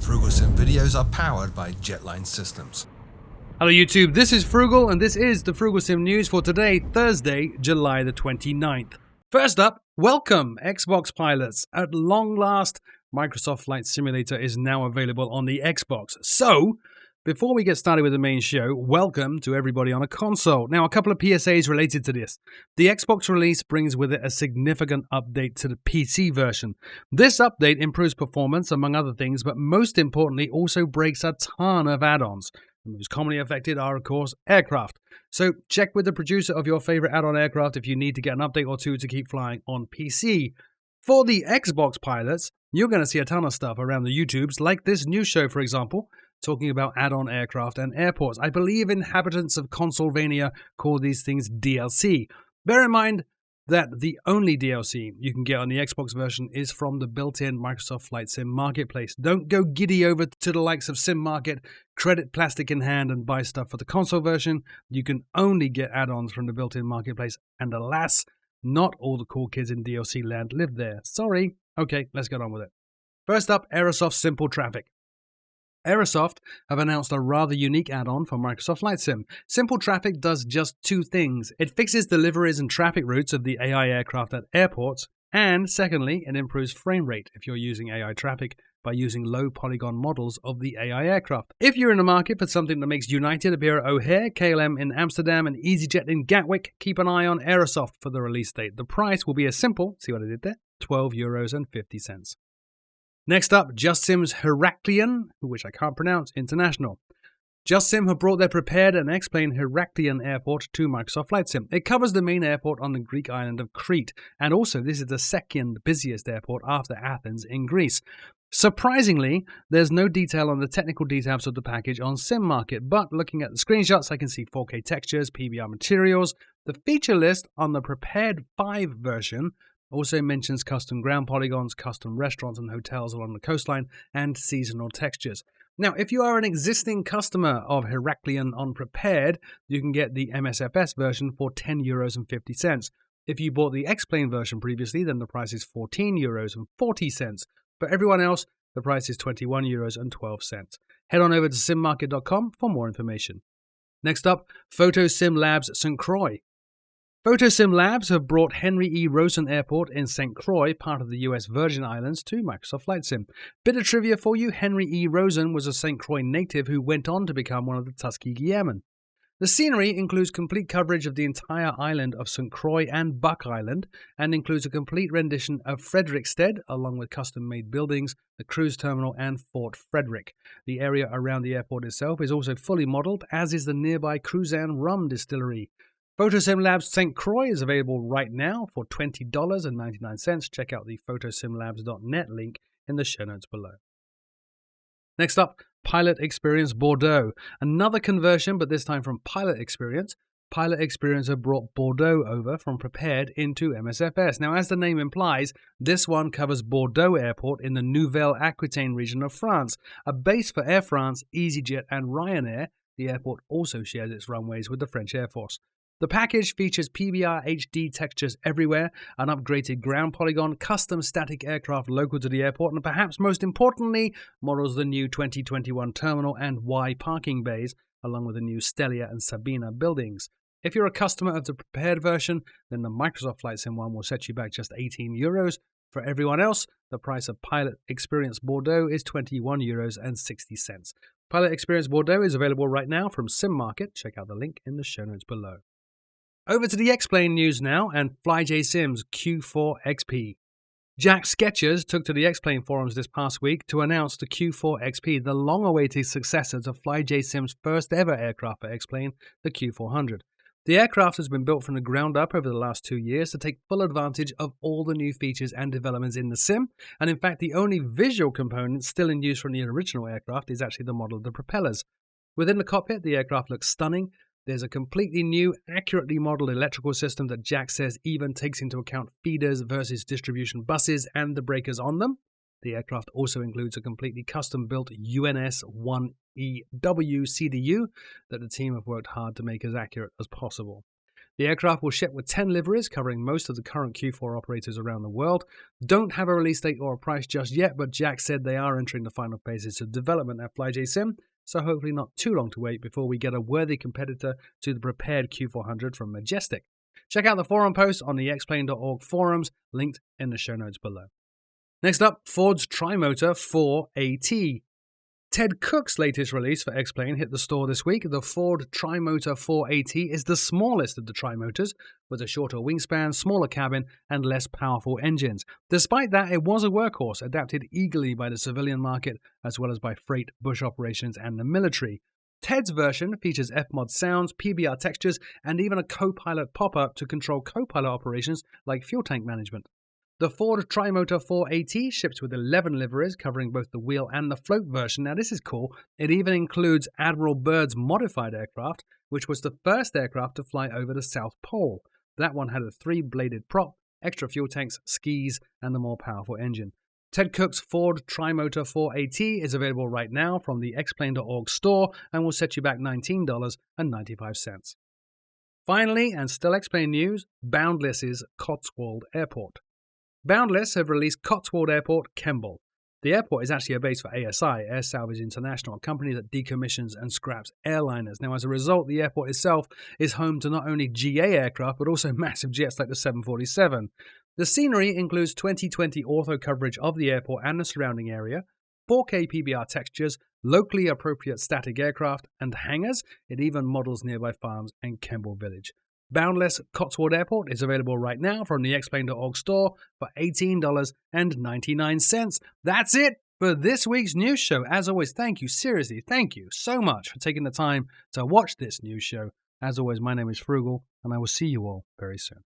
Frooglesim videos are powered by Jetline Systems. Hello YouTube, this is Frugal and this is the Frooglesim news for today, Thursday, July the 29th. First up, welcome Xbox pilots. At long last, Microsoft Flight Simulator is now available on the Xbox. So, before we get started with the main show, welcome to everybody on a console. Now, a couple of PSAs related to this. The Xbox release brings with it a significant update to the PC version. This update improves performance, among other things, but most importantly, also breaks a ton of add-ons. The most commonly affected are, of course, aircraft. So check with the producer of your favorite add-on aircraft if you need to get an update or two to keep flying on PC. For the Xbox pilots, you're going to see a ton of stuff around the YouTubes, like this new show, for example, talking about add-on aircraft and airports. I believe inhabitants of Consolvania call these things DLC. Bear in mind that the only DLC you can get on the Xbox version is from the built-in Microsoft Flight Sim Marketplace. Don't go giddy over to the likes of Sim Market, credit plastic in hand and buy stuff for the console version. You can only get add-ons from the built-in Marketplace, and alas, not all the cool kids in DLC land live there. Sorry. Okay, let's get on with it. First up, Aerosoft Simple Traffic. Aerosoft have announced a rather unique add-on for Microsoft Flight Sim. Simple Traffic does just two things. It fixes deliveries and traffic routes of the AI aircraft at airports, and secondly, it improves frame rate if you're using AI traffic by using low polygon models of the AI aircraft. If you're in the market for something that makes United appear at O'Hare, KLM in Amsterdam, and EasyJet in Gatwick, keep an eye on Aerosoft for the release date. The price will be as simple, see what I did there, €12.50. Next up, JustSim's Heraklion, which I can't pronounce, International. JustSim have brought their prepared and explained Heraklion airport to Microsoft Flight Sim. It covers the main airport on the Greek island of Crete, and also this is the second busiest airport after Athens in Greece. Surprisingly, there's no detail on the technical details of the package on Sim Market, but looking at the screenshots, I can see 4K textures, PBR materials. The feature list on the Prepared 5 version also mentions custom ground polygons, custom restaurants and hotels along the coastline, and seasonal textures. Now, if you are an existing customer of Heraklion on Prepared, you can get the MSFS version for €10.50. If you bought the X-Plane version previously, then the price is €14.40. For everyone else, the price is €21.12. Head on over to simmarket.com for more information. Next up, PhotoSimLabs St Croix. PhotoSimLabs have brought Henry E. Rosen Airport in St. Croix, part of the US Virgin Islands, to Microsoft Flight Sim. Bit of trivia for you, Henry E. Rosen was a St. Croix native who went on to become one of the Tuskegee Airmen. The scenery includes complete coverage of the entire island of St. Croix and Buck Island, and includes a complete rendition of Frederiksted, along with custom-made buildings, the cruise terminal, and Fort Frederick. The area around the airport itself is also fully modelled, as is the nearby Cruzan Rum Distillery. PhotoSimLabs St. Croix is available right now for $20.99. Check out the photosimlabs.net link in the show notes below. Next up, Pilot Experience Bordeaux. Another conversion, but this time from Pilot Experience. Pilot Experience have brought Bordeaux over from Prepared into MSFS. Now, as the name implies, this one covers Bordeaux Airport in the Nouvelle-Aquitaine region of France, a base for Air France, EasyJet, and Ryanair. The airport also shares its runways with the French Air Force. The package features PBR HD textures everywhere, an upgraded ground polygon, custom static aircraft local to the airport, and perhaps most importantly, models the new 2021 terminal and Y parking bays, along with the new Stelia and Sabina buildings. If you're a customer of the prepared version, then the Microsoft Flight Sim one will set you back just €18. For everyone else, the price of Pilot Experience Bordeaux is €21.60. Pilot Experience Bordeaux is available right now from Sim Market. Check out the link in the show notes below. Over to the X-Plane news now, and FlyJSim's Q4XP. Jack Sketchers took to the X-Plane forums this past week to announce the Q4XP, the long-awaited successor to FlyJSim's first ever aircraft for X-Plane, the Q400. The aircraft has been built from the ground up over the last 2 years to take full advantage of all the new features and developments in the sim, and in fact the only visual component still in use from the original aircraft is actually the model of the propellers. Within the cockpit, the aircraft looks stunning. There's a completely new, accurately modeled electrical system that Jack says even takes into account feeders versus distribution buses and the breakers on them. The aircraft also includes a completely custom-built UNS-1EW CDU that the team have worked hard to make as accurate as possible. The aircraft will ship with 10 liveries, covering most of the current Q4 operators around the world. Don't have a release date or a price just yet, but Jack said they are entering the final phases of development at FlyJSim, so hopefully not too long to wait before we get a worthy competitor to the prepared Q400 from Majestic. Check out the forum post on the xplane.org forums, linked in the show notes below. Next up, Ford's Trimotor 4AT. Ted Cook's latest release for X-Plane hit the store this week. The Ford Trimotor 4AT is the smallest of the Trimotors, with a shorter wingspan, smaller cabin, and less powerful engines. Despite that, it was a workhorse, adapted eagerly by the civilian market, as well as by freight, bush operations, and the military. Ted's version features F-Mod sounds, PBR textures, and even a co-pilot pop-up to control co-pilot operations like fuel tank management. The Ford Trimotor 4AT ships with 11 liveries, covering both the wheel and the float version. Now this is cool. It even includes Admiral Byrd's modified aircraft, which was the first aircraft to fly over the South Pole. That one had a 3-bladed prop, extra fuel tanks, skis, and the more powerful engine. Ted Cook's Ford Trimotor 4AT is available right now from the xplane.org store and will set you back $19.95. Finally, and still X-Plane news, Boundless's Cotswold Airport. Boundless have released Cotswold Airport, Kemble. The airport is actually a base for ASI, Air Salvage International, a company that decommissions and scraps airliners. Now, as a result, the airport itself is home to not only GA aircraft, but also massive jets like the 747. The scenery includes 20/20 ortho coverage of the airport and the surrounding area, 4K PBR textures, locally appropriate static aircraft, and hangars. It even models nearby farms and Kemble Village. Boundless Cotswold Airport is available right now from the xplane.org store for $18.99. That's it for this week's news show. As always, thank you, seriously, thank you so much for taking the time to watch this news show. As always, my name is Frugal, and I will see you all very soon.